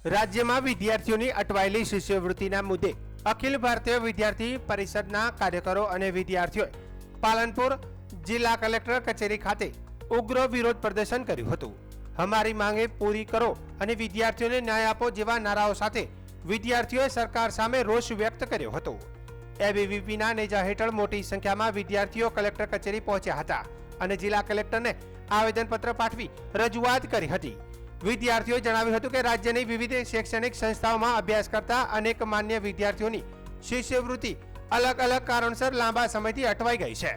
રાજ્યમાં વિદ્યાર્થીઓની અટવાયેલી શિષ્યવૃત્તિના મુદ્દે અખિલ ભારતીય વિદ્યાર્થી પરિષદના કાર્યકરો અને વિદ્યાર્થીઓએ પાલનપુર જિલ્લા કલેક્ટર કચેરી ખાતે ઉગ્ર વિરોધ પ્રદર્શન કર્યું હતું। હમારી માંગે પૂરી કરો અને વિદ્યાર્થીઓને ન્યાય આપો જેવા નારાઓ સાથે વિદ્યાર્થીઓએ સરકાર સામે રોષ વ્યક્ત કર્યો હતો। એબીવીપીના નેજા હેઠળ મોટી સંખ્યામાં વિદ્યાર્થીઓ કલેક્ટર કચેરી પહોંચ્યા હતા અને જિલ્લા કલેક્ટરને આવેદનપત્ર પાઠવી રજૂઆત કરી હતી। વિદ્યાર્થીઓએ જણાવ્યું હતું કે રાજ્યની વિવિધ શૈક્ષણિક સંસ્થાઓમાં અભ્યાસ કરતા અનેક માન્ય વિદ્યાર્થીઓની શિષ્યવૃત્તિ અલગ અલગ કારણસર લાંબા સમયથી અટવાઈ ગઈ છે,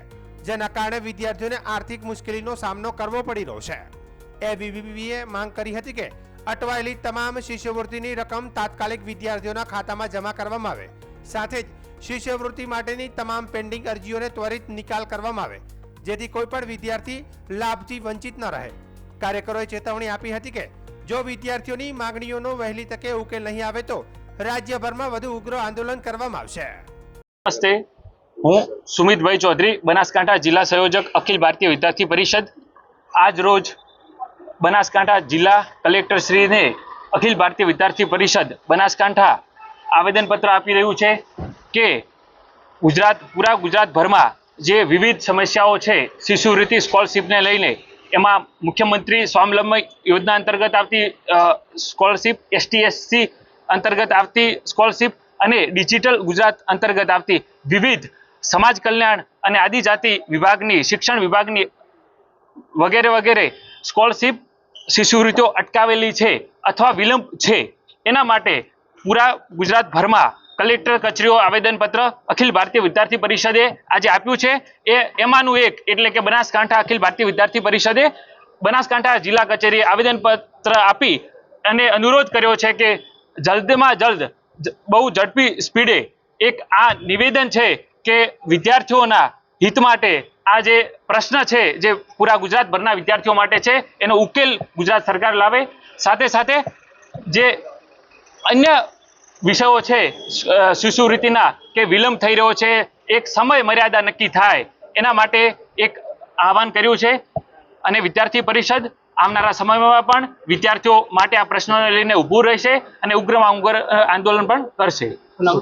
જેના કારણે વિદ્યાર્થીઓને આર્થિક મુશ્કેલીનો સામનો કરવો પડી રહ્યો છે। એબીવીપીએ માંગ કરી હતી કે અટવાયેલી તમામ શિષ્યવૃત્તિની રકમ તાત્કાલિક વિદ્યાર્થીઓના ખાતામાં જમા કરવામાં આવે, સાથે જ શિષ્યવૃત્તિ માટેની તમામ પેન્ડિંગ અરજીઓને ત્વરિત નિકાલ કરવામાં આવે, જેથી કોઈ પણ વિદ્યાર્થી લાભથી વંચિત ન રહે। કાર્યકરોએ ચેતવણી આપી હતી કે જો વિદ્યાર્થીઓની માંગણીઓનો વહેલી તકે ઉકેલ નહીં આવે તો રાજ્યભરમાં વધુ ઉગ્ર આંદોલન કરવામાં આવશે। નમસ્તે, હું સુમિતભાઈ ચૌધરી, બનાસકાંઠા જિલ્લા સંયોજક અખિલ ભારતીય વિદ્યાર્થી પરિષદ। આજ રોજ બનાસકાંઠા જિલ્લા કલેક્ટર શ્રીને અખિલ ભારતીય વિદ્યાર્થી પરિષદ બનાસકાંઠા આવેદનપત્ર આપી રહ્યું છે કે પૂરા ગુજરાતભરમાં જે વિવિધ સમસ્યાઓ છે શિષ્યવૃત્તિ સ્કોલરશીપને લઈને, એમાં મુખ્યમંત્રી સ્વાવલંબન યોજના અંતર્ગત આવતી સ્કોલરશીપ, ST/SC અંતર્ગત આવતી સ્કોલરશીપ અને ડિજિટલ ગુજરાત અંતર્ગત આવતી વિવિધ સમાજ કલ્યાણ અને આદિજાતિ વિભાગની, શિક્ષણ વિભાગની વગેરે વગેરે સ્કોલરશીપ શિષ્યવૃત્તિઓ અટકાવેલી છે અથવા વિલંબ છે, એના માટે પૂરા ગુજરાતભરમાં કલેક્ટર કચેરીઓ આવેદનપત્ર અખિલ ભારતીય વિદ્યાર્થી પરિષદે આજે આપ્યું છે। એમાંનું એક એટલે કે બનાસકાંઠા અખિલ ભારતીય વિદ્યાર્થી પરિષદે બનાસકાંઠા જિલ્લા કચેરીએ આવેદનપત્ર આપી અને અનુરોધ કર્યો છે કે જલ્દમાં જલ્દ, બહુ ઝડપી સ્પીડે એક આ નિવેદન છે કે વિદ્યાર્થીઓના હિત માટે આ જે પ્રશ્ન છે જે પૂરા ગુજરાતભરના વિદ્યાર્થીઓ માટે છે એનો ઉકેલ ગુજરાત સરકાર લાવે। સાથે સાથે જે અન્ય વિષયો છે શિષ્યવૃત્તિના કે વિલંબ થઈ રહ્યો છે, એક સમય મર્યાદા નક્કી થાય એના માટે એક આહવાન કર્યું છે અને વિદ્યાર્થી પરિષદ આવનારા સમયમાં પણ વિદ્યાર્થીઓ માટે આ પ્રશ્નોને લઈને ઊભું રહેશે અને ઉગ્રમાં ઉગ્ર આંદોલન પણ કરશે।